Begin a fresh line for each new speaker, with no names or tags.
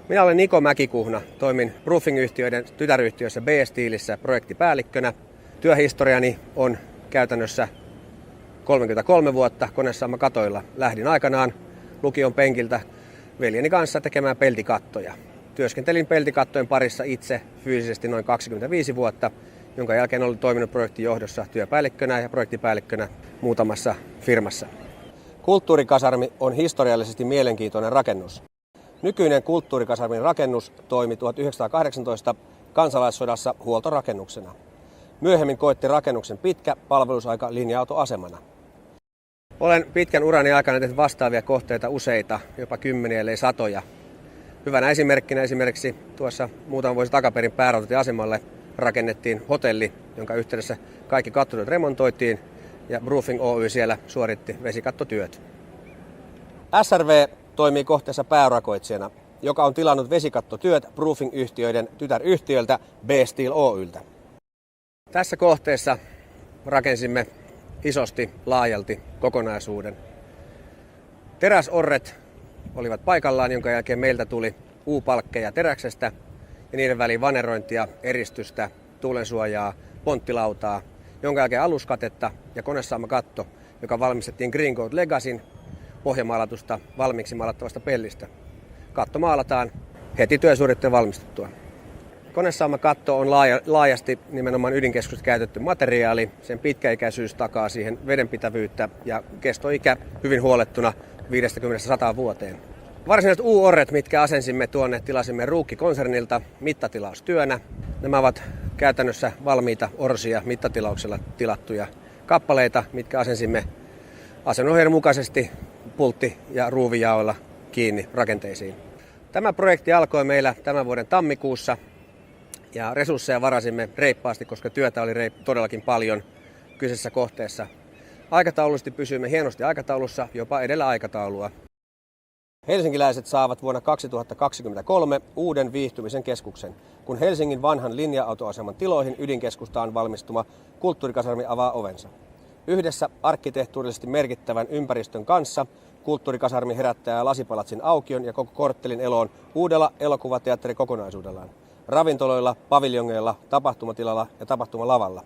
Minä olen Niko Mäkikuhna. Toimin roofing-yhtiöiden tytäryhtiössä B-Steelissä projektipäällikkönä. Työhistoriani on käytännössä 33 vuotta Konesaama katoilla. Lähdin aikanaan lukion penkiltä veljeni kanssa tekemään peltikattoja. Työskentelin peltikattojen parissa itse fyysisesti noin 25 vuotta, jonka jälkeen olen toiminut projektijohdossa työpäällikkönä ja projektipäällikkönä muutamassa firmassa. Kulttuurikasarmi on historiallisesti mielenkiintoinen rakennus. Nykyinen kulttuurikasarmin rakennus toimi 1918 kansalaissodassa huoltorakennuksena. Myöhemmin koitti rakennuksen pitkä palvelusaika linja-autoasemana. Olen pitkän urani aikana tehnyt vastaavia kohteita useita, jopa kymmeniä ellei satoja. Hyvänä esimerkkinä esimerkiksi tuossa muutama vuosi takaperin päärautatieasemalle rakennettiin hotelli, jonka yhteydessä kaikki kattotyöt remontoitiin ja Roofing Oy siellä suoritti vesikattotyöt. SRV toimii kohteessa pääurakoitsijana, joka on tilannut vesikattotyöt roofing-yhtiöiden tytäryhtiöltä B-Steel Oyltä. Tässä kohteessa rakensimme isosti, laajalti kokonaisuuden. Teräsorret olivat paikallaan, jonka jälkeen meiltä tuli U-palkkeja teräksestä ja niiden väliin vanerointia, eristystä, tuulensuojaa, ponttilautaa, jonka jälkeen aluskatetta ja konesaamakatto, joka valmistettiin Green Gold Legacyn pohjamaalatusta valmiiksi maalattavasta pellistä. Katto maalataan heti työsuoritteen valmistettua. Konesaamakatto on laajasti nimenomaan ydinkeskuksessa käytetty materiaali. Sen pitkäikäisyys takaa siihen vedenpitävyyttä ja kestoikä hyvin huolettuna 50-100 vuoteen. Varsinaiset U-orret, mitkä asensimme tuonne, tilasimme Ruukki-konsernilta mittatilaustyönä. Nämä ovat käytännössä valmiita orsia mittatilauksella tilattuja kappaleita, mitkä asensimme asenohjeen mukaisesti pultti- ja ruuvijaoilla kiinni rakenteisiin. Tämä projekti alkoi meillä tämän vuoden tammikuussa ja resursseja varasimme reippaasti, koska työtä oli todellakin paljon kyseisessä kohteessa. Aikataulullisesti pysyimme hienosti aikataulussa, jopa edellä aikataulua. Helsinkiläiset saavat vuonna 2023 uuden viihtymisen keskuksen, kun Helsingin vanhan linja-autoaseman tiloihin ydinkeskustaan valmistuma kulttuurikasarmi avaa ovensa. Yhdessä arkkitehtuurisesti merkittävän ympäristön kanssa kulttuurikasarmi herättää Lasipalatsin aukion ja koko korttelin eloon uudella elokuvateatterikokonaisuudellaan. Ravintoloilla, paviljongeilla, tapahtumatilalla ja tapahtumalavalla.